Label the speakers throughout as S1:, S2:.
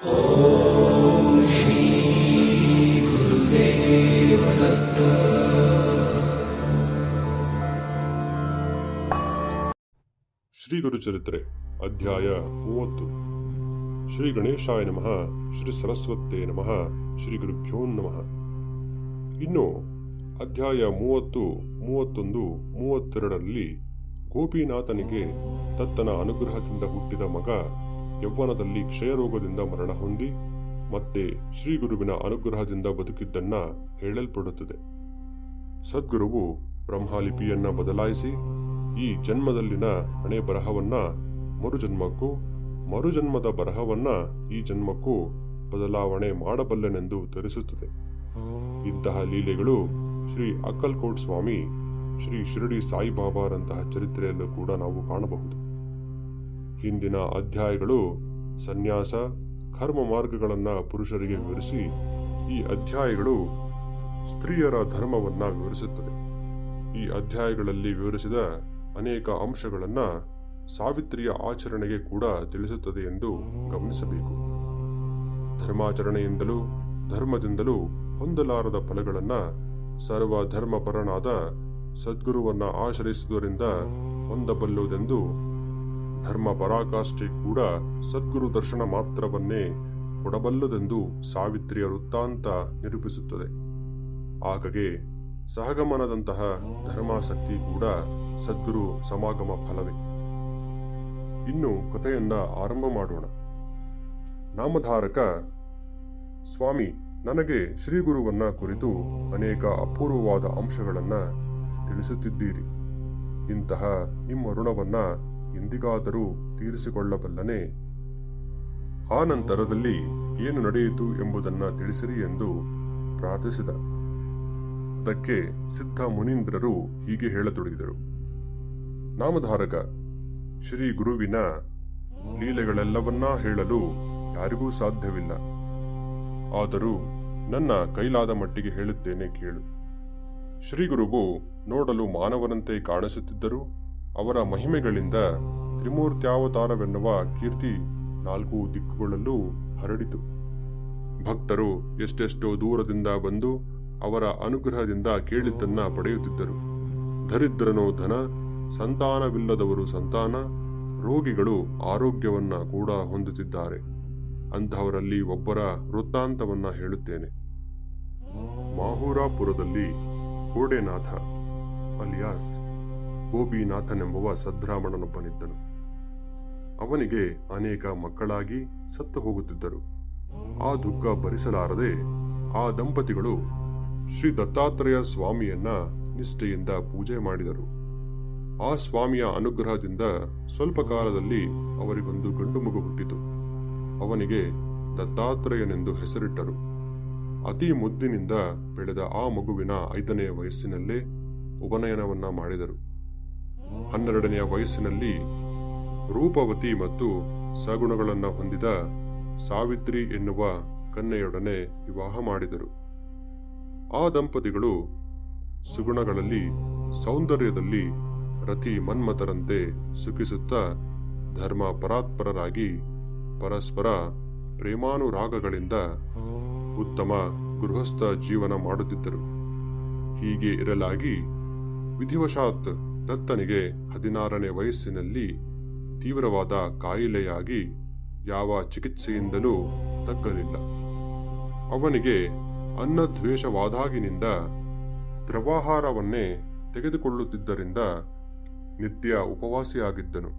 S1: ಓಂ ಶ್ರೀ ಗುರುದೇವ ದತ್ತ.
S2: ಶ್ರೀ ಗುರುಚರಿತ್ರೆ ಅಧ್ಯಾಯ 30. ಶ್ರೀ ಗಣೇಶಾಯ ನಮಃ. ಶ್ರೀ ಸರಸ್ವತೇ ನಮಃ. ಶ್ರೀ ಗುರುಭ್ಯೋ ನಮಃ. ಇನ್ನು ಅಧ್ಯಾಯ 30, 31, 32ರಲ್ಲಿ ಗೋಪಿನಾಥನಿಗೆ ದತ್ತನ ಅನುಗ್ರಹದಿಂದ ಹುಟ್ಟಿದ ಮಗ ಯೌವನದಲ್ಲಿ ಕ್ಷಯರೋಗದಿಂದ ಮರಣ ಹೊಂದಿ ಮತ್ತೆ ಶ್ರೀ ಗುರುವಿನ ಅನುಗ್ರಹದಿಂದ ಬದುಕಿದ್ದನ್ನ ಹೇಳಲ್ಪಡುತ್ತದೆ. ಸದ್ಗುರುವು ಬ್ರಹ್ಮಲಿಪಿಯನ್ನ ಬದಲಾಯಿಸಿ ಈ ಜನ್ಮದಲ್ಲಿನ ಹಣೆ ಬರಹವನ್ನ ಮರುಜನ್ಮಕ್ಕೂ, ಮರುಜನ್ಮದ ಬರಹವನ್ನ ಈ ಜನ್ಮಕ್ಕೂ ಬದಲಾವಣೆ ಮಾಡಬಲ್ಲೆನೆಂದು ತಿಳಿಸುತ್ತದೆ. ಇಂತಹ ಲೀಲೆಗಳು ಶ್ರೀ ಅಕ್ಕಲ್ಕೋಟ್ ಸ್ವಾಮಿ, ಶ್ರೀ ಶಿರಡಿ ಸಾಯಿಬಾಬಾರಂತಹ ಚರಿತ್ರೆಯಲ್ಲೂ ಕೂಡ ನಾವು ಕಾಣಬಹುದು. ಹಿಂದಿನ ಅಧ್ಯಾಯಗಳು ಸನ್ಯಾಸ, ಕರ್ಮ ಮಾರ್ಗಗಳನ್ನ ಪುರುಷರಿಗೆ ವಿವರಿಸಿ, ಈ ಅಧ್ಯಾಯಗಳು ಸ್ತ್ರೀಯರ ಧರ್ಮವನ್ನ ವಿವರಿಸುತ್ತದೆ. ಈ ಅಧ್ಯಾಯಗಳಲ್ಲಿ ವಿವರಿಸಿದ ಅನೇಕ ಅಂಶಗಳನ್ನ ಸಾವಿತ್ರಿಯ ಆಚರಣೆಗೆ ಕೂಡ ತಿಳಿಸುತ್ತದೆ ಎಂದು ಗಮನಿಸಬೇಕು. ಧರ್ಮಾಚರಣೆಯಿಂದಲೂ ಧರ್ಮದಿಂದಲೂ ಹೊಂದಲಾರದ ಫಲಗಳನ್ನ ಸರ್ವ ಧರ್ಮಪರನಾದ ಸದ್ಗುರುವನ್ನ ಆಶ್ರಯಿಸುವುದರಿಂದ ಹೊಂದಬಲ್ಲುದೆಂದು, ಧರ್ಮ ಪರಾಕಾಷ್ಠೆ ಕೂಡ ಸದ್ಗುರು ದರ್ಶನ ಮಾತ್ರವನ್ನೇ ಕೊಡಬಲ್ಲದೆಂದು ಸಾವಿತ್ರಿಯ ವೃತ್ತಾಂತ ನಿರೂಪಿಸುತ್ತದೆ. ಹಾಗಾಗಿ ಸಹಗಮನದಂತಹ ಧರ್ಮಾಸಕ್ತಿ ಕೂಡ ಸದ್ಗುರು ಸಮಾಗಮ ಫಲವೇ. ಇನ್ನು ಕಥೆಯನ್ನ ಆರಂಭ ಮಾಡೋಣ. ನಾಮಧಾರಕ: ಸ್ವಾಮಿ, ನನಗೆ ಶ್ರೀಗುರುವನ್ನ ಕುರಿತು ಅನೇಕ ಅಪೂರ್ವವಾದ ಅಂಶಗಳನ್ನ ತಿಳಿಸುತ್ತಿದ್ದೀರಿ. ಇಂತಹ ನಿಮ್ಮ ಋಣವನ್ನ ಎಂದಿಗಾದರೂ ತೀರಿಸಿಕೊಳ್ಳಬಲ್ಲನೆ? ಆ ನಂತರದಲ್ಲಿ ಏನು ನಡೆಯಿತು ಎಂಬುದನ್ನ ತಿಳಿಸಿರಿ ಎಂದು ಪ್ರಾರ್ಥಿಸಿದ. ಅದಕ್ಕೆ ಸಿದ್ಧ ಮುನೀಂದ್ರರು ಹೀಗೆ ಹೇಳತೊಡಗಿದರು. ನಾಮಧಾರಕ: ಶ್ರೀ ಗುರುವಿನ ಲೀಲೆಗಳೆಲ್ಲವನ್ನ ಹೇಳಲು ಯಾರಿಗೂ ಸಾಧ್ಯವಿಲ್ಲ. ಆದರೂ ನನ್ನ ಕೈಲಾದ ಮಟ್ಟಿಗೆ ಹೇಳುತ್ತೇನೆ, ಕೇಳು. ಶ್ರೀಗುರುವು ನೋಡಲು ಮಾನವರಂತೆ ಕಾಣಿಸುತ್ತಿದ್ದರು. ಅವರ ಮಹಿಮೆಗಳಿಂದ ತ್ರಿಮೂರ್ತ್ಯಾವತಾರವೆನ್ನುವ ಕೀರ್ತಿ 4 ದಿಕ್ಕುಗಳಲ್ಲೂ ಹರಡಿತು. ಭಕ್ತರು ಎಷ್ಟೆಷ್ಟೋ ದೂರದಿಂದ ಬಂದು ಅವರ ಅನುಗ್ರಹದಿಂದ ಕೇಳಿದ್ದನ್ನ ಪಡೆಯುತ್ತಿದ್ದರು. ದರಿದ್ರನು ಧನ, ಸಂತಾನವಿಲ್ಲದವರು ಸಂತಾನ, ರೋಗಿಗಳು ಆರೋಗ್ಯವನ್ನ ಕೂಡ ಹೊಂದುತ್ತಿದ್ದಾರೆ. ಅಂತಹವರಲ್ಲಿ ಒಬ್ಬರ ವೃತ್ತಾಂತವನ್ನ ಹೇಳುತ್ತೇನೆ. ಮಾಹುರಾಪುರದಲ್ಲಿ ಗೋಡೆನಾಥ ಅಲಿಯಾಸ್ ಗೋಪಿನಾಥನೆಂಬುವ ಸದ್ಬ್ರಾಹ್ಮಣನೊಬ್ಬನಿದ್ದನು. ಅವನಿಗೆ ಅನೇಕ ಮಕ್ಕಳಾಗಿ ಸತ್ತು ಹೋಗುತ್ತಿದ್ದರು. ಆ ದುಃಖ ಭರಿಸಲಾರದೆ ಆ ದಂಪತಿಗಳು ಶ್ರೀ ದತ್ತಾತ್ರೇಯ ಸ್ವಾಮಿಯನ್ನ ನಿಷ್ಠೆಯಿಂದ ಪೂಜೆ ಮಾಡಿದರು. ಆ ಸ್ವಾಮಿಯ ಅನುಗ್ರಹದಿಂದ ಸ್ವಲ್ಪ ಕಾಲದಲ್ಲಿ ಅವರಿಗೊಂದು ಗಂಡು ಮಗು ಹುಟ್ಟಿತು. ಅವನಿಗೆ ದತ್ತಾತ್ರೇಯನೆಂದು ಹೆಸರಿಟ್ಟರು. ಅತಿ ಮುದ್ದಿನಿಂದ ಬೆಳೆದ ಆ ಮಗುವಿನ 5ನೇ ವಯಸ್ಸಿನಲ್ಲೇ ಉಪನಯನವನ್ನ ಮಾಡಿದರು. 12ನೆಯ ವಯಸ್ಸಿನಲ್ಲಿ ರೂಪವತಿ ಮತ್ತು ಸಗುಣಗಳನ್ನ ಹೊಂದಿದ ಸಾವಿತ್ರಿ ಎನ್ನುವ ಕನ್ಯೆಯೊಡನೆ ವಿವಾಹ ಮಾಡಿದರು. ಆ ದಂಪತಿಗಳು ಸುಗುಣಗಳಲ್ಲಿ, ಸೌಂದರ್ಯದಲ್ಲಿ ರತಿ ಮನ್ಮಥರಂತೆ ಸುಖಿಸುತ್ತಾ ಧರ್ಮ ಪರಾತ್ಪರರಾಗಿ ಪರಸ್ಪರ ಪ್ರೇಮಾನುರಾಗಗಳಿಂದ ಉತ್ತಮ ಗೃಹಸ್ಥ ಜೀವನ ಮಾಡುತ್ತಿದ್ದರು. ಹೀಗೆ ಇರಲಾಗಿ ವಿಧಿವಶಾತ್ ದತ್ತನಿಗೆ 16ನೇ ವಯಸ್ಸಿನಲ್ಲಿ ತೀವ್ರವಾದ ಕಾಯಿಲೆಯಾಗಿ ಯಾವ ಚಿಕಿತ್ಸೆಯಿಂದಲೂ ತಗ್ಗಲಿಲ್ಲ. ಅವನಿಗೆ ಅನ್ನದ್ವೇಷವಾದಾಗಿನಿಂದ ದ್ರವಾಹಾರವನ್ನೇ ತೆಗೆದುಕೊಳ್ಳುತ್ತಿದ್ದರಿಂದ ನಿತ್ಯ ಉಪವಾಸಿಯಾಗಿದ್ದನು.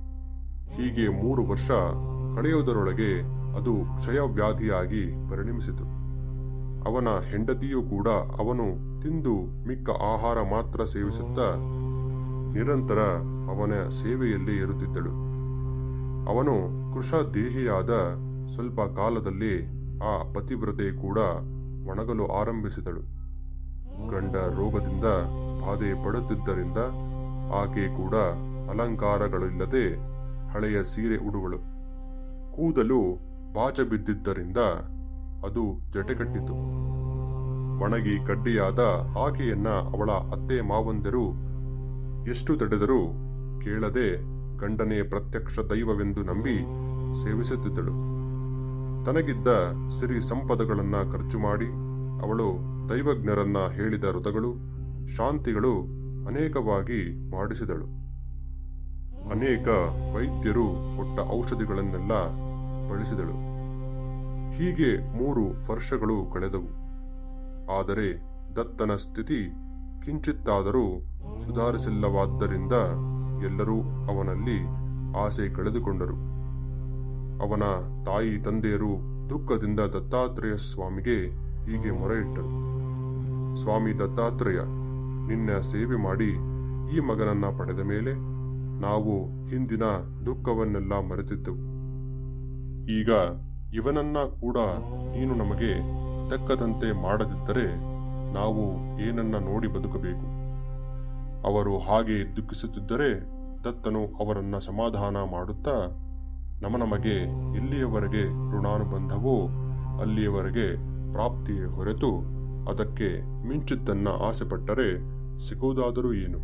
S2: ಹೀಗೆ 3 ವರ್ಷ ಕಳೆಯುವುದರೊಳಗೆ ಅದು ಕ್ಷಯವ್ಯಾಧಿಯಾಗಿ ಪರಿಣಮಿಸಿತು. ಅವನ ಹೆಂಡತಿಯೂ ಕೂಡ ಅವನು ತಿಂದು ಮಿಕ್ಕ ಆಹಾರ ಮಾತ್ರ ಸೇವಿಸುತ್ತಾ ನಿರಂತರ ಅವನ ಸೇವೆಯಲ್ಲಿ ಇರುತ್ತಿದ್ದಳು. ಅವನು ಕೃಶದೇಹಿಯಾದ ಸ್ವಲ್ಪ ಕಾಲದಲ್ಲಿ ಆ ಪತಿವ್ರತೆ ಕೂಡ ಒಣಗಲು ಆರಂಭಿಸಿದಳು. ಗಂಡ ರೋಗದಿಂದ ಬಾಧೆ ಪಡುತ್ತಿದ್ದರಿಂದ ಆಕೆ ಕೂಡ ಅಲಂಕಾರಗಳಿಲ್ಲದೆ ಹಳೆಯ ಸೀರೆ ಉಡುವಳು. ಕೂದಲು ಬಾಚ ಬಿದ್ದಿದ್ದರಿಂದ ಅದು ಜಟೆಕಟ್ಟಿತು. ಒಣಗಿ ಕಡ್ಡಿಯಾದ ಆಕೆಯನ್ನ ಅವಳ ಅತ್ತೆ ಮಾವಂದಿರು ಎಷ್ಟು ತಡೆದರೂ ಕೇಳದೆ ಗಂಡನೇ ಪ್ರತ್ಯಕ್ಷ ದೈವವೆಂದು ನಂಬಿ ಸೇವಿಸುತ್ತಿದ್ದಳು. ತನಗಿದ್ದ ಸಿರಿ ಸಂಪದಗಳನ್ನ ಖರ್ಚು ಮಾಡಿ ಅವಳು ದೈವಜ್ಞರನ್ನ ಹೇಳಿದ ವ್ರತಗಳು ಶಾಂತಿಗಳು ಅನೇಕವಾಗಿ ಮಾಡಿಸಿದಳು. ಅನೇಕ ವೈದ್ಯರು ಕೊಟ್ಟ ಔಷಧಿಗಳನ್ನೆಲ್ಲ ಬಳಸಿದಳು. ಹೀಗೆ 3 ವರ್ಷಗಳು ಕಳೆದವು. ಆದರೆ ದತ್ತನ ಸ್ಥಿತಿ ಕಿಂಚಿತ್ತಾದರೂ ಸುಧಾರಿಸಿಲ್ಲವಾದ್ದರಿಂದ ಎಲ್ಲರೂ ಅವನಲ್ಲಿ ಆಸೆ ಕಳೆದುಕೊಂಡರು. ಅವನ ತಾಯಿ ತಂದೆಯರು ದುಃಖದಿಂದ ದತ್ತಾತ್ರೇಯ ಸ್ವಾಮಿಗೆ ಹೀಗೆ ಮೊರೆಯಿಟ್ಟರು. ಸ್ವಾಮಿ ದತ್ತಾತ್ರೇಯ, ನಿನ್ನ ಸೇವೆ ಮಾಡಿ ಈ ಮಗನನ್ನ ಪಡೆದ ಮೇಲೆ ನಾವು ಹಿಂದಿನ ದುಃಖವನ್ನೆಲ್ಲ ಮರೆತಿದ್ದೆವು. ಈಗ ಇವನನ್ನ ಕೂಡ ನೀನು ನಮಗೆ ತಕ್ಕದಂತೆ ಮಾಡದಿದ್ದರೆ ನಾವು ಏನನ್ನ ನೋಡಿ ಬದುಕಬೇಕು? ಅವರು ಹಾಗೆ ದುಃಖಿಸುತ್ತಿದ್ದರೆ ದತ್ತನು ಅವರನ್ನ ಸಮಾಧಾನ ಮಾಡುತ್ತಾ, ನಮಗೆ ಎಲ್ಲಿಯವರೆಗೆ ಋಣಾನುಬಂಧವೋ ಅಲ್ಲಿಯವರೆಗೆ ಪ್ರಾಪ್ತಿಯೇ ಹೊರತು ಅದಕ್ಕೆ ಮಿಂಚಿದ್ದನ್ನ ಆಸೆಪಟ್ಟರೆ ಸಿಗುವುದಾದರೂ ಏನು?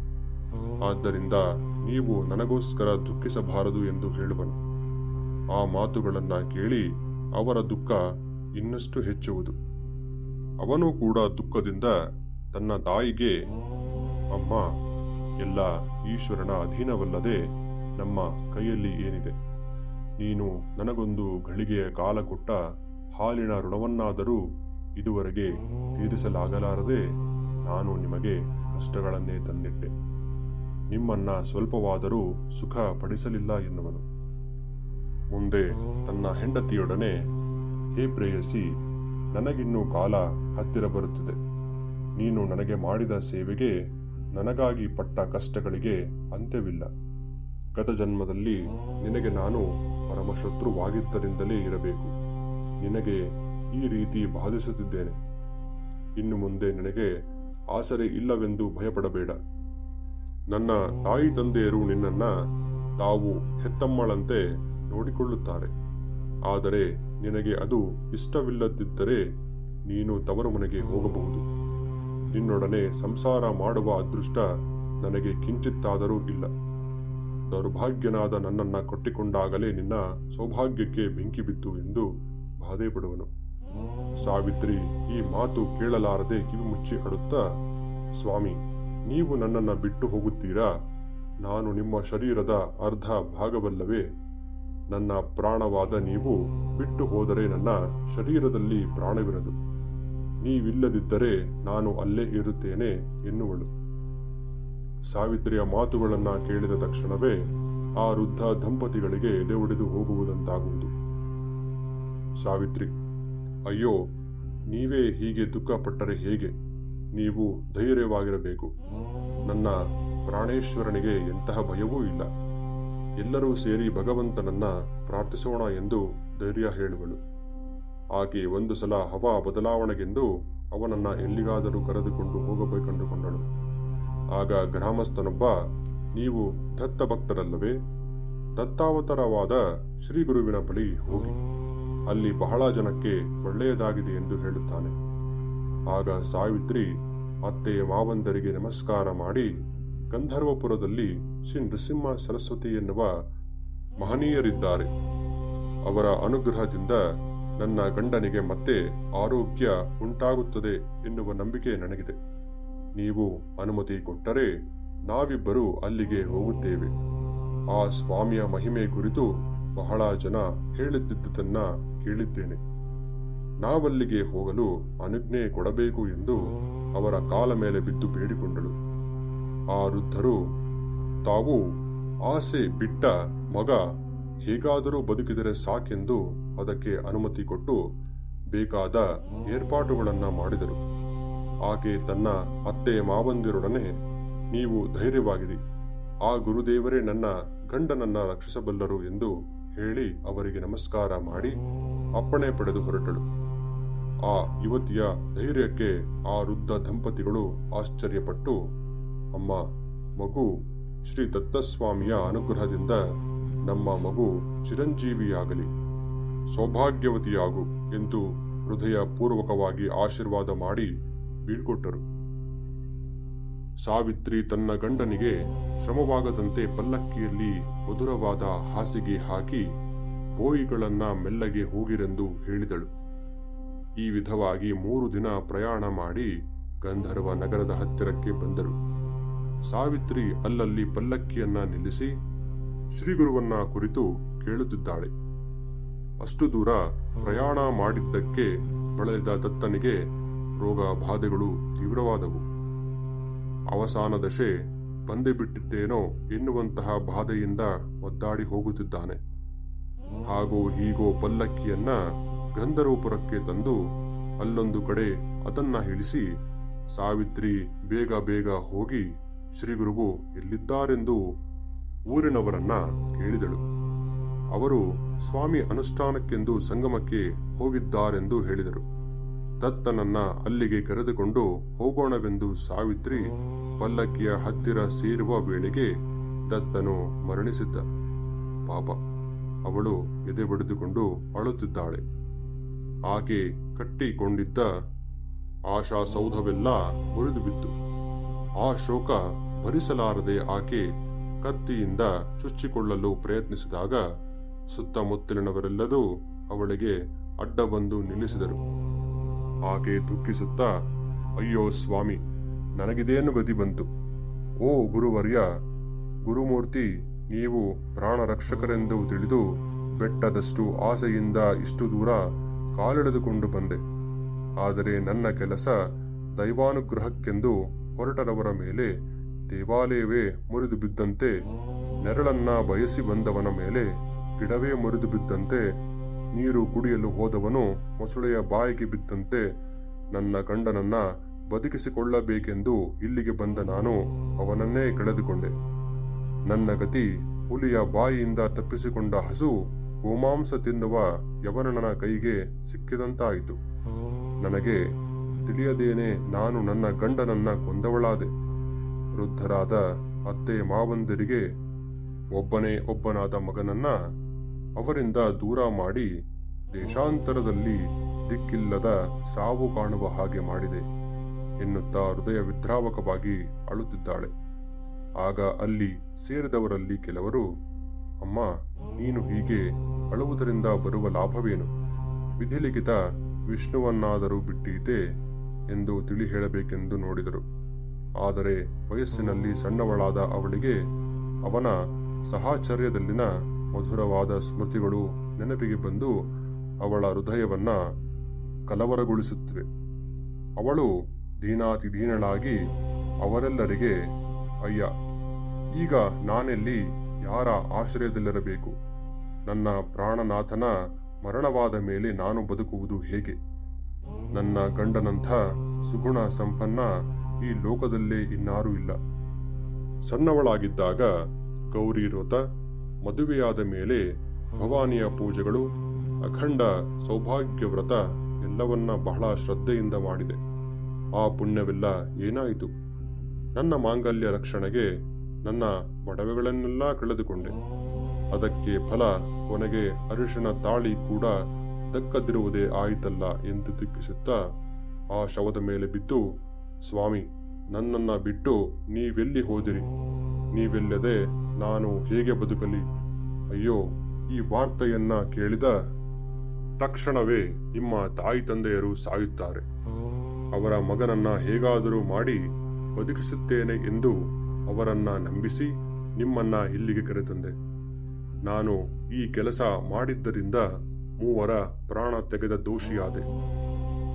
S2: ಆದ್ದರಿಂದ ನೀವು ನನಗೋಸ್ಕರ ದುಃಖಿಸಬಾರದು ಎಂದು ಹೇಳುವನು. ಆ ಮಾತುಗಳನ್ನ ಕೇಳಿ ಅವರ ದುಃಖ ಇನ್ನಷ್ಟು ಹೆಚ್ಚುವುದು. ಅವನು ಕೂಡ ದುಃಖದಿಂದ ತನ್ನ ತಾಯಿಗೆ, ಅಮ್ಮ, ಎಲ್ಲ ಈಶ್ವರನ ಅಧೀನವಲ್ಲದೆ ನಮ್ಮ ಕೈಯಲ್ಲಿ ಏನಿದೆ? ನೀನು ನನಗೊಂದು ಘಳಿಗೆಯ ಕಾಲ ಕೊಟ್ಟ ಹಾಲಿನ ಋಣವನ್ನಾದರೂ ಇದುವರೆಗೆ ತೀರಿಸಲಾಗಲಾರದೆ ನಾನು ನಿಮಗೆ ಕಷ್ಟಗಳನ್ನೇ ತಂದಿಟ್ಟೆ. ನಿಮ್ಮನ್ನ ಸ್ವಲ್ಪವಾದರೂ ಸುಖ ಪಡಿಸಲಿಲ್ಲ ಎನ್ನುವನು. ಮುಂದೆ ತನ್ನ ಹೆಂಡತಿಯೊಡನೆ, ಹೇ ಪ್ರೇಯಸಿ, ನನಗಿನ್ನೂ ಕಾಲ ಹತ್ತಿರ ಬರುತ್ತಿದೆ. ನೀನು ನನಗೆ ಮಾಡಿದ ಸೇವೆಗೆ, ನನಗಾಗಿ ಪಟ್ಟ ಕಷ್ಟಗಳಿಗೆ ಅಂತ್ಯವಿಲ್ಲ. ಗತ ಜನ್ಮದಲ್ಲಿ ನಿನಗೆ ನಾನು ಪರಮಶತ್ರುವಾಗಿದ್ದರಿಂದಲೇ ಇರಬೇಕು ನಿನಗೆ ಈ ರೀತಿ ಬಾಧಿಸುತ್ತಿದ್ದೇನೆ. ಇನ್ನು ಮುಂದೆ ನಿನಗೆ ಆಸರೆ ಇಲ್ಲವೆಂದು ಭಯಪಡಬೇಡ. ನನ್ನ ತಾಯಿ ತಂದೆಯರು ನಿನ್ನನ್ನ ತಾವು ಹೆತ್ತಮ್ಮಳಂತೆ ನೋಡಿಕೊಳ್ಳುತ್ತಾರೆ. ಆದರೆ ನಿನಗೆ ಅದು ಇಷ್ಟವಿಲ್ಲದಿದ್ದರೆ ನೀನು ತವರು ಮನೆಗೆ ಹೋಗಬಹುದು. ನಿನ್ನೊಡನೆ ಸಂಸಾರ ಮಾಡುವ ಅದೃಷ್ಟ ನನಗೆ ಕಿಂಚಿತ್ತಾದರೂ ಇಲ್ಲ. ದೌರ್ಭಾಗ್ಯನಾದ ನನ್ನನ್ನ ಕೊಟ್ಟಿಕೊಂಡಾಗಲೇ ನಿನ್ನ ಸೌಭಾಗ್ಯಕ್ಕೆ ಬೆಂಕಿ ಬಿತ್ತು ಎಂದು ಬಾಧೆ ಪಡುವನು. ಸಾವಿತ್ರಿ ಈ ಮಾತು ಕೇಳಲಾರದೆ ಕಿವಿ ಮುಚ್ಚಿ ಅಡುತ್ತಾ, ಸ್ವಾಮಿ, ನೀವು ನನ್ನನ್ನ ಬಿಟ್ಟು ಹೋಗುತ್ತೀರಾ? ನಾನು ನಿಮ್ಮ ಶರೀರದ ಅರ್ಧ ಭಾಗವಲ್ಲವೇ? ನನ್ನ ಪ್ರಾಣವಾದ ನೀವು ಬಿಟ್ಟು ಹೋದರೆ ನನ್ನ ಶರೀರದಲ್ಲಿ ಪ್ರಾಣವಿರದು. ನೀವಿಲ್ಲದಿದ್ದರೆ ನಾನು ಅಲ್ಲೇ ಇರುತ್ತೇನೆ ಎನ್ನುವಳು. ಸಾವಿತ್ರಿಯ ಮಾತುಗಳನ್ನ ಕೇಳಿದ ತಕ್ಷಣವೇ ಆ ವೃದ್ಧ ದಂಪತಿಗಳಿಗೆ ಎದೆ ಒಡೆದು ಹೋಗುವುದಂತಾಗುವುದು. ಸಾವಿತ್ರಿ, ಅಯ್ಯೋ, ನೀವೇ ಹೀಗೆ ದುಃಖಪಟ್ಟರೆ ಹೇಗೆ? ನೀವು ಧೈರ್ಯವಾಗಿರಬೇಕು. ನನ್ನ ಪ್ರಾಣೇಶ್ವರನಿಗೆ ಎಂತಹ ಭಯವೂ ಇಲ್ಲ. ಎಲ್ಲರೂ ಸೇರಿ ಭಗವಂತನನ್ನ ಪ್ರಾರ್ಥಿಸೋಣ ಎಂದು ಧೈರ್ಯ ಹೇಳುವಳು. ಆಕೆ ಒಂದು ಸಲ ಹವಾ ಬದಲಾವಣೆಗೆಂದು ಅವನನ್ನ ಎಲ್ಲಿಗಾದರೂ ಕರೆದುಕೊಂಡು ಹೋಗಬೇಕೆಂದುಕೊಂಡಳು. ಆಗ ಗ್ರಾಮಸ್ಥನೊಬ್ಬ, ನೀವು ದತ್ತ ಭಕ್ತರಲ್ಲವೇ? ದತ್ತಾವತಾರವಾದ ಶ್ರೀ ಗುರುವಿನ ಬಳಿ ಹೋಗಿ, ಅಲ್ಲಿ ಬಹಳ ಜನಕ್ಕೆ ಒಳ್ಳೆಯದಾಗಿದೆ ಎಂದು ಹೇಳುತ್ತಾನೆ. ಆಗ ಸಾವಿತ್ರಿ ಅತ್ತೆ ಮಾವಂದರಿಗೆ ನಮಸ್ಕಾರ ಮಾಡಿ, ಗಂಧರ್ವಪುರದಲ್ಲಿ ಶ್ರೀ ನೃಸಿಂಹ ಸರಸ್ವತಿ ಎನ್ನುವ ಮಹನೀಯರಿದ್ದಾರೆ. ಅವರ ಅನುಗ್ರಹದಿಂದ ನನ್ನ ಗಂಡನಿಗೆ ಮತ್ತೆ ಆರೋಗ್ಯ ಉಂಟಾಗುತ್ತದೆ ಎನ್ನುವ ನಂಬಿಕೆ ನನಗಿದೆ. ನೀವು ಅನುಮತಿ ಕೊಟ್ಟರೆ ನಾವಿಬ್ಬರು ಅಲ್ಲಿಗೆ ಹೋಗುತ್ತೇವೆ. ಆ ಸ್ವಾಮಿಯ ಮಹಿಮೆ ಕುರಿತು ಬಹಳ ಜನ ಹೇಳುತ್ತಿದ್ದುದನ್ನ ಕೇಳಿದ್ದೇನೆ. ನಾವಲ್ಲಿಗೆ ಹೋಗಲು ಅನುಜ್ಞೆ ಕೊಡಬೇಕು ಎಂದು ಅವರ ಕಾಲ ಮೇಲೆ ಬಿದ್ದು ಬೇಡಿಕೊಂಡಳು. ಆ ವೃದ್ಧರು ತಾವು ಆಸೆ ಬಿಟ್ಟ ಮಗ ಹೇಗಾದರೂ ಬದುಕಿದರೆ ಸಾಕೆಂದು ಅದಕ್ಕೆ ಅನುಮತಿ ಕೊಟ್ಟು ಬೇಕಾದ ಏರ್ಪಾಟುಗಳನ್ನ ಮಾಡಿದರು. ಆಕೆ ತನ್ನ ಅತ್ತೆ ಮಾವಂದಿರೊಡನೆ, ನೀವು ಧೈರ್ಯವಾಗಿರಿ, ಆ ಗುರುದೇವರೇ ನನ್ನ ಗಂಡನನ್ನ ರಕ್ಷಿಸಬಲ್ಲರು ಎಂದು ಹೇಳಿ ಅವರಿಗೆ ನಮಸ್ಕಾರ ಮಾಡಿ ಅಪ್ಪಣೆ ಪಡೆದು ಹೊರಟಳು. ಆ ಯುವತಿಯ ಧೈರ್ಯಕ್ಕೆ ಆ ವೃದ್ಧ ದಂಪತಿಗಳು ಆಶ್ಚರ್ಯಪಟ್ಟು, ಅಮ್ಮ, ಮಗು ಶ್ರೀ ದತ್ತಸ್ವಾಮಿಯ ಅನುಗ್ರಹದಿಂದ ನಮ್ಮ ಮಗು ಚಿರಂಜೀವಿಯಾಗಲಿ, ಸೌಭಾಗ್ಯವತಿಯಾಗು ಎಂದು ಹೃದಯ ಪೂರ್ವಕವಾಗಿ ಆಶೀರ್ವಾದ ಮಾಡಿ ಬೀಳ್ಕೊಟ್ಟರು. ಸಾವಿತ್ರಿ ತನ್ನ ಗಂಡನಿಗೆ ಶ್ರಮವಾಗದಂತೆ ಪಲ್ಲಕ್ಕಿಯಲ್ಲಿ ಮಧುರವಾದ ಹಾಸಿಗೆ ಹಾಕಿ ಬೋಯಿಗಳನ್ನ ಮೆಲ್ಲಗೆ ಹೋಗಿರೆಂದು ಹೇಳಿದಳು. ಈ ವಿಧವಾಗಿ 3 ದಿನ ಪ್ರಯಾಣ ಮಾಡಿ ಗಂಧರ್ವ ನಗರದ ಹತ್ತಿರಕ್ಕೆ ಬಂದರು. ಸಾವಿತ್ರಿ ಅಲ್ಲಲ್ಲಿ ಪಲ್ಲಕ್ಕಿಯನ್ನ ನಿಲ್ಲಿಸಿ ಶ್ರೀಗುರುವನ್ನ ಕುರಿತು ಕೇಳುತ್ತಿದ್ದಾಳೆ. ಅಷ್ಟು ದೂರ ಪ್ರಯಾಣ ಮಾಡಿದ್ದಕ್ಕೆ ಬಳಲಿದ ದತ್ತನಿಗೆ ರೋಗ ಬಾಧೆಗಳು ತೀವ್ರವಾದವು. ಅವಸಾನ ದಶೆ ಬಂದೇ ಬಿಟ್ಟಿದ್ದೇನೋ ಎನ್ನುವಂತಹ ಬಾಧೆಯಿಂದ ಒದ್ದಾಡಿ ಹೋಗುತ್ತಿದ್ದಾನೆ. ಹಾಗೂ ಹೀಗೋ ಪಲ್ಲಕ್ಕಿಯನ್ನ ಗಂಧರ್ವಪುರಕ್ಕೆ ತಂದು ಅಲ್ಲೊಂದು ಕಡೆ ಅದನ್ನ ಇಳಿಸಿ ಸಾವಿತ್ರಿ ಬೇಗ ಬೇಗ ಹೋಗಿ ಶ್ರೀಗುರುವು ಎಲ್ಲಿದ್ದಾರೆಂದು ಊರಿನವರನ್ನ ಕೇಳಿದಳು. ಅವರು ಸ್ವಾಮಿ ಅನುಷ್ಠಾನಕ್ಕೆಂದು ಸಂಗಮಕ್ಕೆ ಹೋಗಿದ್ದಾರೆಂದು ಹೇಳಿದರು. ದತ್ತನನ್ನ ಅಲ್ಲಿಗೆ ಕರೆದುಕೊಂಡು ಹೋಗೋಣವೆಂದು ಸಾವಿತ್ರಿ ಪಲ್ಲಕ್ಕಿಯ ಹತ್ತಿರ ಸೇರುವ ವೇಳೆಗೆ ದತ್ತನು ಮರಣಿಸಿದ್ದ. ಪಾಪ, ಅವಳು ಎದೆ ಬಡಿದುಕೊಂಡು ಅಳುತ್ತಿದ್ದಾಳೆ. ಆಕೆ ಕಟ್ಟಿಕೊಂಡಿದ್ದ ಆಶಾ ಸೌಧವೆಲ್ಲ ಮುರಿದು ಬಿತ್ತು. ಆ ಶೋಕ ಭರಿಸಲಾರದೆ ಆಕೆ ಕತ್ತಿಯಿಂದ ಚುಚ್ಚಿಕೊಳ್ಳಲು ಪ್ರಯತ್ನಿಸಿದಾಗ ಸುತ್ತಮುತ್ತಲಿನವರೆಲ್ಲರೂ ಅವಳಿಗೆ ಅಡ್ಡ ಬಂದು ನಿಲ್ಲಿಸಿದರು. ಆಕೆ ದುಃಖಿಸುತ್ತಾ, ಅಯ್ಯೋ ಸ್ವಾಮಿ, ನನಗಿದೇನು ಗತಿ ಬಂತು? ಓ ಗುರುವರ್ಯ, ಗುರುಮೂರ್ತಿ, ನೀವು ಪ್ರಾಣ ರಕ್ಷಕರೆಂದು ತಿಳಿದು ಬೆಟ್ಟದಷ್ಟು ಆಸೆಯಿಂದ ಇಷ್ಟು ದೂರ ಕಾಲೆಳೆದುಕೊಂಡು ಬಂದೆ. ಆದರೆ ನನ್ನ ಕೆಲಸ ದೈವಾನುಗ್ರಹಕ್ಕೆಂದು ಹೊರಟರವರ ಮೇಲೆ ದೇವಾಲಯವೇ ಮುರಿದು ಬಿದ್ದಂತೆ, ನೆರಳನ್ನ ಬಯಸಿ ಬಂದವನ ಮೇಲೆ ಗಿಡವೇ ಮುರಿದು ಬಿದ್ದಂತೆ, ನೀರು ಕುಡಿಯಲು ಹೋದವನು ಮೊಸಳೆಯ ಬಾಯಿಗೆ ಬಿದ್ದಂತೆ ನನ್ನ ಗಂಡನನ್ನ ಬದುಕಿಸಿಕೊಳ್ಳಬೇಕೆಂದು ಇಲ್ಲಿಗೆ ಬಂದ ನಾನು ಅವನನ್ನೇ ಕಳೆದುಕೊಂಡೆ. ನನ್ನ ಗತಿ ಹುಲಿಯ ಬಾಯಿಯಿಂದ ತಪ್ಪಿಸಿಕೊಂಡ ಹಸು ಗೋಮಾಂಸ ತಿನ್ನುವ ಯವನನ ಕೈಗೆ ಸಿಕ್ಕಿದಂತಾಯಿತು. ನನಗೆ ತಿಳಿಯದೇನೆ ನಾನು ನನ್ನ ಗಂಡನನ್ನ ಕೊಂದವಳಾದೆ. ವೃದ್ಧರಾದ ಅತ್ತೆ ಮಾವಂದಿರಿಗೆ ಒಬ್ಬನಾದ ಮಗನನ್ನ ಅವರಿಂದ ದೂರ ಮಾಡಿ ದೇಶಾಂತರದಲ್ಲಿ ದಿಕ್ಕಿಲ್ಲದ ಸಾವು ಕಾಣುವ ಹಾಗೆ ಮಾಡಿದೆ ಎನ್ನುತ್ತಾ ಹೃದಯ ವಿದ್ರಾವಕವಾಗಿ ಅಳುತ್ತಿದ್ದಾಳೆ. ಆಗ ಅಲ್ಲಿ ಸೇರಿದವರಲ್ಲಿ ಕೆಲವರು, ಅಮ್ಮ, ನೀನು ಹೀಗೆ ಅಳುವುದರಿಂದ ಬರುವ ಲಾಭವೇನು? ವಿಧಿಲಿಖಿತ ವಿಷ್ಣುವನ್ನಾದರೂ ಬಿಟ್ಟೀತೆ ಎಂದು ತಿಳಿ ಹೇಳಬೇಕೆಂದು ನೋಡಿದರು. ಆದರೆ ವಯಸ್ಸಿನಲ್ಲಿ ಸಣ್ಣವಳಾದ ಅವಳಿಗೆ ಅವನ ಸಹಚರ್ಯದಲ್ಲಿನ ಮಧುರವಾದ ಸ್ಮೃತಿಗಳು ನೆನಪಿಗೆ ಬಂದು ಅವಳ ಹೃದಯವನ್ನ ಕಲವರಗೊಳಿಸುತ್ತಿವೆ. ಅವಳು ದೀನಾತಿದೀನಳಾಗಿ ಅವರೆಲ್ಲರಿಗೆ, ಅಯ್ಯ, ಈಗ ನಾನೆಲ್ಲಿ ಯಾರ ಆಶ್ರಯದಲ್ಲಿರಬೇಕು? ನನ್ನ ಪ್ರಾಣನಾಥನ ಮರಣವಾದ ಮೇಲೆ ನಾನು ಬದುಕುವುದು ಹೇಗೆ? ನನ್ನ ಗಂಡನಂಥ ಸುಗುಣ ಸಂಪನ್ನ ಈ ಲೋಕದಲ್ಲೇ ಇನ್ನಾರೂ ಇಲ್ಲ. ಸಣ್ಣವಳಾಗಿದ್ದಾಗ ಗೌರಿ ವ್ರತ, ಮದುವೆಯಾದ ಮೇಲೆ ಭವಾನಿಯ ಪೂಜೆಗಳು, ಅಖಂಡ ಸೌಭಾಗ್ಯ ವ್ರತ ಎಲ್ಲವನ್ನ ಬಹಳ ಶ್ರದ್ಧೆಯಿಂದ ಮಾಡಿದೆ. ಆ ಪುಣ್ಯವೆಲ್ಲ ಏನಾಯಿತು? ನನ್ನ ಮಾಂಗಲ್ಯ ರಕ್ಷಣೆಗೆ ನನ್ನ ಒಡವೆಗಳನ್ನೆಲ್ಲ ಕಳೆದುಕೊಂಡೆ. ಅದಕ್ಕೆ ಫಲ ಕೊನೆಗೆ ಅರಿಶಿನ ತಾಳಿ ಕೂಡ ದಕ್ಕದಿರುವುದೇ ಆಯಿತಲ್ಲ ಎಂದು ದುಃಖಿಸುತ್ತಾ ಆ ಶವದ ಮೇಲೆ ಬಿದ್ದು, ಸ್ವಾಮಿ, ನನ್ನನ್ನ ಬಿಟ್ಟು ನೀವೆಲ್ಲಿ ಹೋದಿರಿ? ನೀವೆಲ್ಲದೆ ನಾನು ಹೇಗೆ ಬದುಕಲಿ? ಅಯ್ಯೋ, ಈ ವಾರ್ತೆಯನ್ನ ಕೇಳಿದ ತಕ್ಷಣವೇ ನಿಮ್ಮ ತಾಯಿ ತಂದೆಯರು ಸಾಯುತ್ತಾರೆ. ಅವರ ಮಗನನ್ನ ಹೇಗಾದರೂ ಮಾಡಿ ಬದುಕಿಸುತ್ತೇನೆ ಎಂದು ಅವರನ್ನ ನಂಬಿಸಿ ನಿಮ್ಮನ್ನ ಇಲ್ಲಿಗೆ ಕರೆತಂದೆ. ನಾನು ಈ ಕೆಲಸ ಮಾಡಿದ್ದರಿಂದ 3 ಪ್ರಾಣ ತೆಗೆದ ದೋಷಿಯಾದೆ.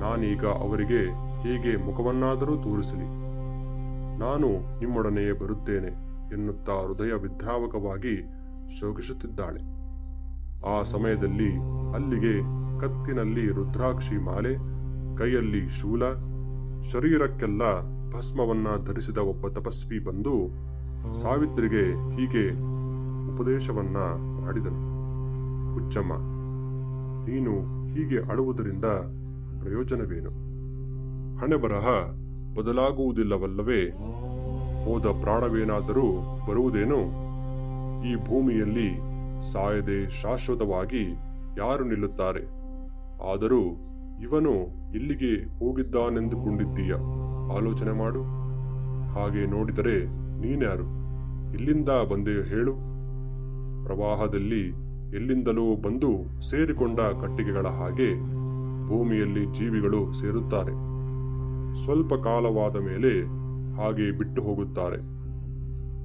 S2: ನಾನೀಗ ಅವರಿಗೆ ಹೇಗೆ ಮುಖವನ್ನಾದರೂ ತೋರಿಸಲಿ? ನಾನು ನಿಮ್ಮೊಡನೆಯೇ ಬರುತ್ತೇನೆ ಎನ್ನುತ್ತಾ ಹೃದಯ ವಿದ್ರಾವಕವಾಗಿ ಶೋಕಿಸುತ್ತಿದ್ದಾಳೆ. ಆ ಸಮಯದಲ್ಲಿ ಅಲ್ಲಿಗೆ ಕತ್ತಿನಲ್ಲಿ ರುದ್ರಾಕ್ಷಿ ಮಾಲೆ, ಕೈಯಲ್ಲಿ ಶೂಲ, ಶರೀರಕ್ಕೆಲ್ಲ ಭಸ್ಮವನ್ನ ಧರಿಸಿದ ಒಬ್ಬ ತಪಸ್ವಿ ಬಂದು ಸಾವಿತ್ರಿಗೆ ಹೀಗೆ ಉಪದೇಶವನ್ನ ಮಾಡಿದನು. ಹುಚ್ಚಮ್ಮ, ನೀನು ಹೀಗೆ ಅಳುವುದರಿಂದ ಪ್ರಯೋಜನವೇನು? ಹಣೆಬರಹ ಬದಲಾಗುವುದಿಲ್ಲವಲ್ಲವೇ? ಹೋದ ಪ್ರಾಣವೇನಾದರೂ ಬರುವುದೇನು? ಈ ಭೂಮಿಯಲ್ಲಿ ಸಾಯದೆ ಶಾಶ್ವತವಾಗಿ ಯಾರು ನಿಲ್ಲುತ್ತಾರೆ? ಆದರೂ ಇವನು ಇಲ್ಲಿಗೆ ಹೋಗಿದ್ದಾನೆಂದುಕೊಂಡಿದ್ದೀಯ? ಆಲೋಚನೆ ಮಾಡು. ಹಾಗೆ ನೋಡಿದರೆ ನೀನ್ಯಾರು? ಇಲ್ಲಿಂದ ಬಂದೆಯೋ ಹೇಳು? ಪ್ರವಾಹದಲ್ಲಿ ಎಲ್ಲಿಂದಲೂ ಬಂದು ಸೇರಿಕೊಂಡ ಕಟ್ಟಿಗೆಗಳ ಹಾಗೆ ಭೂಮಿಯಲ್ಲಿ ಜೀವಿಗಳು ಸೇರುತ್ತಾರೆ. ಸ್ವಲ್ಪ ಕಾಲವಾದ ಮೇಲೆ ಹಾಗೆ ಬಿಟ್ಟು ಹೋಗುತ್ತಾರೆ.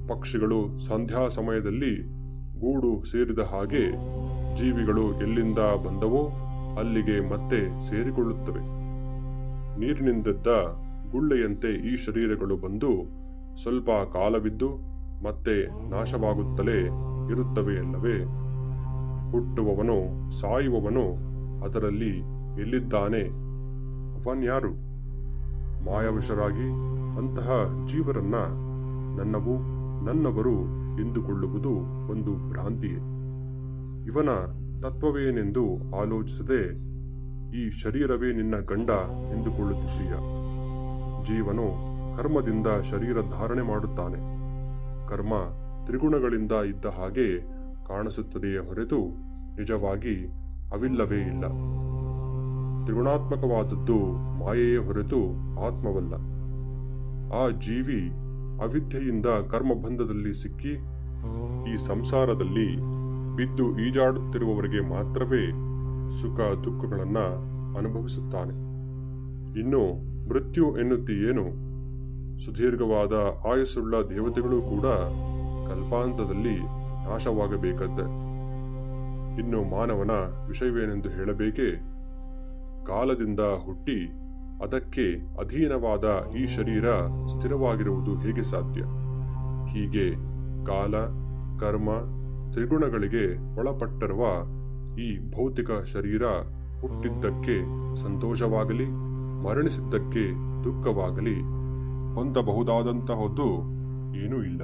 S2: ಪಕ್ಷಿಗಳು ಸಂಧ್ಯಾ ಸಮಯದಲ್ಲಿ ಗೂಡು ಸೇರಿದ ಹಾಗೆ ಜೀವಿಗಳು ಎಲ್ಲಿಂದ ಬಂದವೋ ಅಲ್ಲಿಗೆ ಮತ್ತೆ ಸೇರಿಕೊಳ್ಳುತ್ತವೆ. ನೀರಿನಿಂದದ್ದ ಗುಳ್ಳೆಯಂತೆ ಈ ಶರೀರಗಳು ಬಂದು ಸ್ವಲ್ಪ ಕಾಲವಿದ್ದು ಮತ್ತೆ ನಾಶವಾಗುತ್ತಲೇ ಇರುತ್ತವೆಯಲ್ಲವೇ? ಹುಟ್ಟುವವನು ಸಾಯುವವನು ಅದರಲ್ಲಿ ಎಲ್ಲಿದ್ದಾನೆ? ಅವನ್ಯಾರು? ಮಾಯಾವಿಷರಾಗಿ ಅಂತಹ ಜೀವರನ್ನ ನನ್ನವರು ಎಂದುಕೊಳ್ಳುವುದು ಒಂದು ಭ್ರಾಂತಿಯೇ. ಇವನ ತತ್ವವೇನೆಂದು ಆಲೋಚಿಸದೆ ಈ ಶರೀರವೇ ನಿನ್ನ ಗಂಡ ಎಂದುಕೊಳ್ಳುತ್ತಿದ್ದೀಯ. ಜೀವನು ಕರ್ಮದಿಂದ ಶರೀರ ಧಾರಣೆ ಮಾಡುತ್ತಾನೆ. ಕರ್ಮ ತ್ರಿಗುಣಗಳಿಂದ ಇದ್ದ ಹಾಗೆ ಕಾಣಿಸುತ್ತದೆಯೇ ಹೊರತು ನಿಜವಾಗಿ ಅವಿಲ್ಲವೇ ಇಲ್ಲ. ತ್ರಿಗುಣಾತ್ಮಕವಾದದ್ದು ಮಾಯೆಯೇ ಹೊರತು ಆತ್ಮವಲ್ಲ. ಆ ಜೀವಿ ಅವಿದ್ಯೆಯಿಂದ ಕರ್ಮಬಂಧದಲ್ಲಿ ಸಿಕ್ಕಿ ಈ ಸಂಸಾರದಲ್ಲಿ ಬಿದ್ದು ಈಜಾಡುತ್ತಿರುವವರಿಗೆ ಮಾತ್ರವೇ ಸುಖ ದುಃಖಗಳನ್ನ ಅನುಭವಿಸುತ್ತಾನೆ. ಇನ್ನು ಮೃತ್ಯು ಎನ್ನುತ್ತೀಯೇನು? ಸುದೀರ್ಘವಾದ ಆಯಸ್ಸುಳ್ಳ ದೇವತೆಗಳು ಕೂಡ ಕಲ್ಪಾಂತದಲ್ಲಿ ನಾಶವಾಗಬೇಕದ್ದೆ. ಇನ್ನು ಮಾನವನ ವಿಷಯವೇನೆಂದು ಹೇಳಬೇಕೇ? ಕಾಲದಿಂದ ಹುಟ್ಟಿ ಅದಕ್ಕೆ ಅಧೀನವಾದ ಈ ಶರೀರ ಸ್ಥಿರವಾಗಿರುವುದು ಹೇಗೆ ಸಾಧ್ಯ? ಹೀಗೆ ಕಾಲ, ಕರ್ಮ, ತ್ರಿಗುಣಗಳಿಗೆ ಒಳಪಟ್ಟಿರುವ ಈ ಭೌತಿಕ ಶರೀರ ಹುಟ್ಟಿದ್ದಕ್ಕೆ ಸಂತೋಷವಾಗಲಿ, ಮರಣಿಸಿದ್ದಕ್ಕೆ ದುಃಖವಾಗಲಿ ಹೊಂದಬಹುದಾದಂತಹದ್ದು ಏನೂ ಇಲ್ಲ.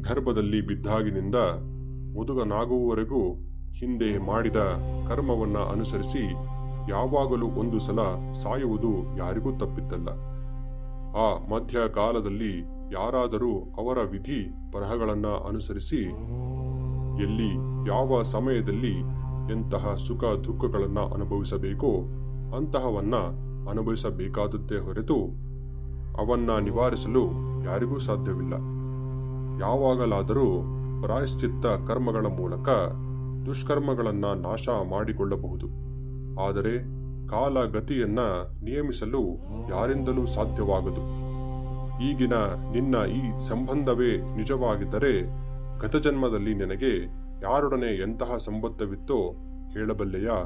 S2: ಗರ್ಭದಲ್ಲಿ ಬಿದ್ದಾಗಿನಿಂದ ಮುದುಗನಾಗುವವರೆಗೂ ಹಿಂದೆ ಮಾಡಿದ ಕರ್ಮವನ್ನ ಅನುಸರಿಸಿ ಯಾವಾಗಲೂ ಒಂದು ಸಲ ಸಾಯುವುದು ಯಾರಿಗೂ ತಪ್ಪಿದ್ದಲ್ಲ. ಆ ಮಧ್ಯ ಕಾಲದಲ್ಲಿ ಯಾರಾದರೂ ಅವರ ವಿಧಿ ಬರಹಗಳನ್ನ ಅನುಸರಿಸಿ ಎಲ್ಲಿ ಯಾವ ಸಮಯದಲ್ಲಿ ಎಂತಹ ಸುಖ ದುಃಖಗಳನ್ನ ಅನುಭವಿಸಬೇಕೋ ಅಂತಹವನ್ನ ಅನುಭವಿಸಬೇಕಾದದ್ದೇ ಹೊರತು ಅವನ್ನ ನಿವಾರಿಸಲು ಯಾರಿಗೂ ಸಾಧ್ಯವಿಲ್ಲ. ಯಾವಾಗಲಾದರೂ ಪ್ರಾಯಶ್ಚಿತ್ತ ಕರ್ಮಗಳ ಮೂಲಕ ದುಷ್ಕರ್ಮಗಳನ್ನ ನಾಶ ಮಾಡಿಕೊಳ್ಳಬಹುದು. ಆದರೆ ಕಾಲಗತಿಯನ್ನ ನಿಯಮಿಸಲು ಯಾರಿಂದಲೂ ಸಾಧ್ಯವಾಗದು. ಈಗಿನ ನಿನ್ನ ಈ ಸಂಬಂಧವೇ ನಿಜವಾಗಿದ್ದರೆ ಗತಜನ್ಮದಲ್ಲಿ ನಿನಗೆ ಯಾರೊಡನೆ ಎಂತಹ ಸಂಬಂಧವಿತ್ತೋ ಹೇಳಬಲ್ಲೆಯಾ?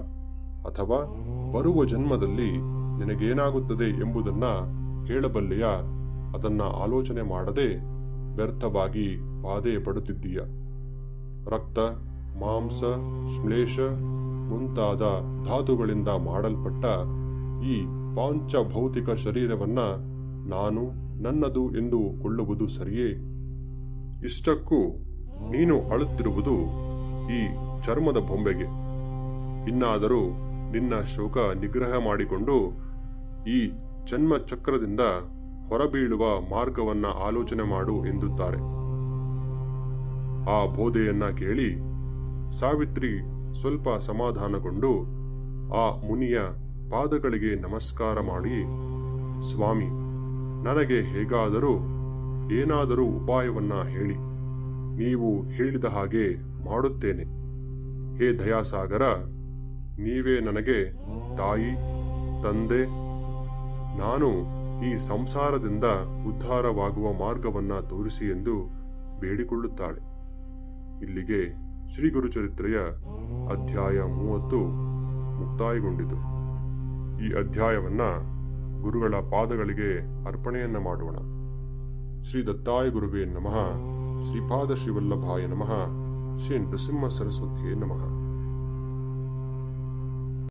S2: ಅಥವಾ ಬರುವ ಜನ್ಮದಲ್ಲಿ ನಿನಗೇನಾಗುತ್ತದೆ ಎಂಬುದನ್ನ ಹೇಳಬಲ್ಲೆಯಾ? ಅದನ್ನ ಆಲೋಚನೆ ಮಾಡದೆ ವ್ಯರ್ಥವಾಗಿ ಬಾಧೆ ಪಡುತ್ತಿದ್ದೀಯ. ರಕ್ತ, ಮಾಂಸ, ಶ್ಲೇಷ ಮುಂತಾದ ಧಾತುಗಳಿಂದ ಮಾಡಲ್ಪಟ್ಟ ಈ ಪಾಂಚಭೌತಿಕ ಶರೀರವನ್ನ ನಾನು ನನ್ನದು ಎಂದು ಕೊಳ್ಳುವುದು ಸರಿಯೇ? ಇಷ್ಟಕ್ಕೂ ನೀನು ಅಳುತ್ತಿರುವುದು ಈ ಚರ್ಮದ ಬೊಂಬೆಗೆ. ಇನ್ನಾದರೂ ನಿನ್ನ ಶೋಕ ನಿಗ್ರಹ ಮಾಡಿಕೊಂಡು ಈ ಜನ್ಮ ಚಕ್ರದಿಂದ ಹೊರಬೀಳುವ ಮಾರ್ಗವನ್ನ ಆಲೋಚನೆ ಮಾಡು ಎಂದುತ್ತಾರೆ. ಆ ಬೋಧೆಯನ್ನ ಕೇಳಿ ಸಾವಿತ್ರಿ ಸ್ವಲ್ಪ ಸಮಾಧಾನಗೊಂಡು ಆ ಮುನಿಯ ಪಾದಗಳಿಗೆ ನಮಸ್ಕಾರ ಮಾಡಿ, ಸ್ವಾಮಿ, ನನಗೆ ಹೇಗಾದರೂ ಏನಾದರೂ ಉಪಾಯವನ್ನ ಹೇಳಿ. ನೀವು ಹೇಳಿದ ಹಾಗೆ ಮಾಡುತ್ತೇನೆ. ಹೇ ದಯಾಸಾಗರ, ನೀವೇ ನನಗೆ ತಾಯಿ, ತಂದೆ. ನಾನು ಈ ಸಂಸಾರದಿಂದ ಉದ್ಧಾರವಾಗುವ ಮಾರ್ಗವನ್ನ ತೋರಿಸಿ ಎಂದು ಬೇಡಿಕೊಳ್ಳುತ್ತಾಳೆ. ಇಲ್ಲಿಗೆ ಶ್ರೀ ಗುರುಚರಿತ್ರೆಯ ಅಧ್ಯಾಯ 30 ಮುಕ್ತಾಯಗೊಂಡಿತು. ಈ ಅಧ್ಯಾಯವನ್ನ ಗುರುಗಳ ಪಾದಗಳಿಗೆ ಅರ್ಪಣೆಯನ್ನ ಮಾಡೋಣ. ಶ್ರೀ ದತ್ತಾಯ ಗುರುವೇ ನಮಃ. ಶ್ರೀಪಾದ ಶ್ರೀವಲ್ಲಭಾಯ ನಮಃ. ಶ್ರೀ ನೃಸಿಂಹ ಸರಸ್ವತಿಯೇ ನಮಃ.